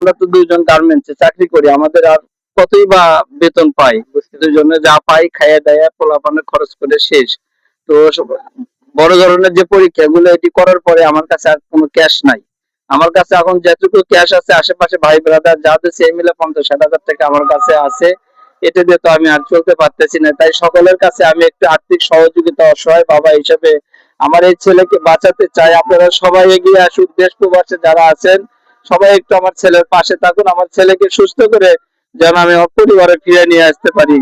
আমরা তো দুইজন গার্মেন্টসে চাকরি করি, আমাদের আর কতই বা বেতন পাই, দুজনে যা পাই খাইয়ে দাইয়া পোলাপানের খরচ করে শেষ। তো বড় ধরনের যে পরীক্ষাগুলো এটি করার পরে আমার কাছে আর কোনো ক্যাশ নাই। আমার কাছে এখন যেটুকু ক্যাশ আছে আশেপাশে ভাই ব্রাদার যা দিচ্ছে এই মিলে 50-60 হাজার টাকা আমার কাছে আছে। এটা দিয়ে তো আমি আর চলতে পারতেছি না, তাই সকলের কাছে আমি একটু আর্থিক সহযোগিতা অসহায় বাবা হিসেবে আমার এই ছেলেকে বাঁচাতে চাই। আপনারা সবাই এগিয়ে আসুন, দেশ প্রবাসে যারা আছেন সবাই একটু আমার ছেলের পাশে থাকুন, আমার ছেলেকে সুস্থ করে যেন আমি আমার পরিবারে ফিরে নিয়ে আসতে পারি।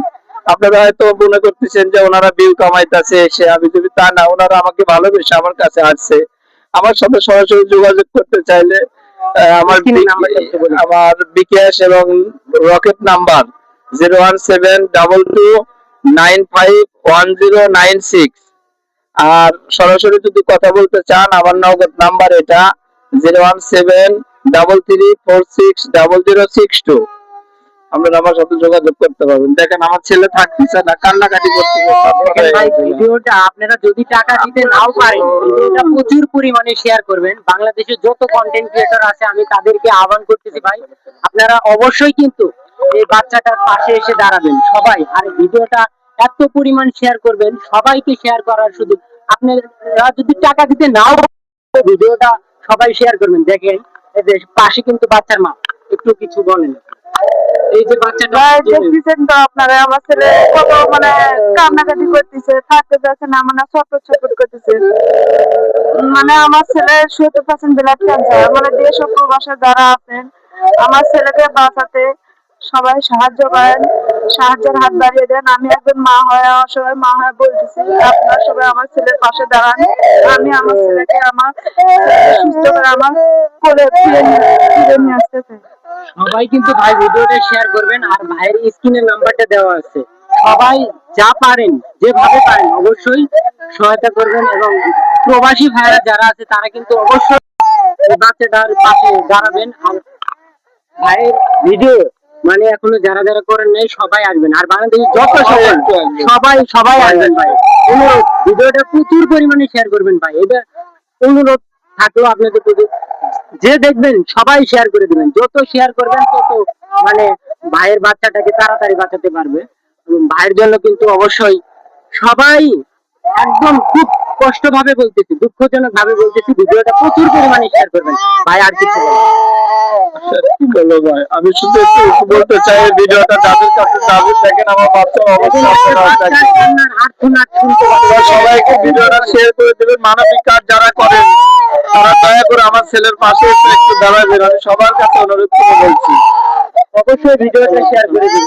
আপনারা হয়তো মনে করতেছেন যে ওনারা বিল কামাইতেছে এসে, আমি যদি তা না, ওনারা আমাকে ভালোবেসে আমার কাছে আসছে। আমার সাথে সরাসরি যোগাযোগ করতে চাইলে আমার বিকাশ এবং রকেট নাম্বার 01722951096। আর সরাসরি যদি কথা বলতে চান আমার নগদ নাম্বার এটা 01733460062। আপনারা আমার সাথে যোগাযোগ করতে পারবেন। দেখেন আমার ছেলে থাকতেছে না, কান্নাকাটি করতেছে। ভিডিওটা আপনারা যদি টাকা দিতে নাও পারেন, ভিডিওটা প্রচুর পরিমাণে শেয়ার করবেন। বাংলাদেশের যত কন্টেন্ট ক্রিয়েটর আছে আমি তাদেরকে আহ্বান করতেছি ভাই, আপনারা অবশ্যই কিন্তু এই বাচ্চাটার পাশে এসে দাঁড়াবেন সবাই। আর ভিডিওটা এত পরিমাণ শেয়ার করবেন, সবাইকে শেয়ার করার সুযোগ। আপনারা যদি টাকা দিতে নাও, ভিডিওটা সবাই শেয়ার করবেন। দেখেন এই যে পাশে কিন্তু বাচ্চার মা, একটু কিছু বলেন। এই যে বাচ্চাটা দেখতেছেন তো আপনারা, আমার ছেলে কত মানে কান্নাকাটি করতেছে, থাকতে পারছে না, মানে ছটফট ছটফট করতেছে। মানে আমার ছেলে 70% ব্লাড ক্যান্সার। মানে দেশ ও প্রবাসে যারা আছেন আমার ছেলেকে বাঁচাতে সবাই সাহায্য করেন, সাহায্যের হাত বাড়িয়ে দেন। আমি একজন মা হয়ে, সবাই মা হয়ে বলতেছি আপনারা সবাই আমার ছেলের পাশে দাঁড়ান। আমি আমার ছেলেকে সুস্থ করে আমার কোলে ফিরে নিয়ে আসতে চাই। সবাই কিন্তু ভাই ভিডিওটা শেয়ার করবেন। আর ভাইয়ের স্ক্রিনের নাম্বারটা দেওয়া আছে, সবাই যা পারেন যেভাবে পারেন অবশ্যই সহায়তা করবেন। এবং প্রবাসী ভাইরা যারা আছে তারা কিন্তু অবশ্যই বাচ্চাটার পাশে দাঁড়াবেন। আর ভাইয়ের ভিডিও মানে এখনো যারা যারা করেন নাই সবাই আসবেন। আর বাংলাদেশের যত সবাই আসবেন ভাই। অনুরোধ, ভিডিওটা প্রচুর পরিমাণে শেয়ার করবেন ভাই, এটা অনুরোধ থাকলো আপনাদের প্রতি। যে দেখবেন সবাই শেয়ার করে দিবেন, যত শেয়ার করবেন তত মানে ভাইয়ের বাচ্চাটাকে তাড়াতাড়ি বাঁচাতে পারবে। এবং ভাইয়ের জন্য কিন্তু অবশ্যই সবাই একদম খুব কষ্ট ভাবে বলতেছি, দুঃখজনক ভাবে বলতেছি, ভিডিওটা প্রচুর পরিমাণে শেয়ার করবেন ভাই। আর কিছু কি বলবো ভাই, আমি শুধু একটু বলতে চাই ভিডিওটা যাদের কাছে যাবে, দেখেন আমার বাচ্চার অবস্থা সবাইকে ভিডিওটা শেয়ার করে দেবেন। মানবিক কাজ যারা করেন তারা দয়া করে আমার ছেলের পাশে একটু দাঁড়াবেন, আমি সবার কাছে অনুরোধ করে বলছি। অবশ্যই ভিডিওটা শেয়ার করে দিন।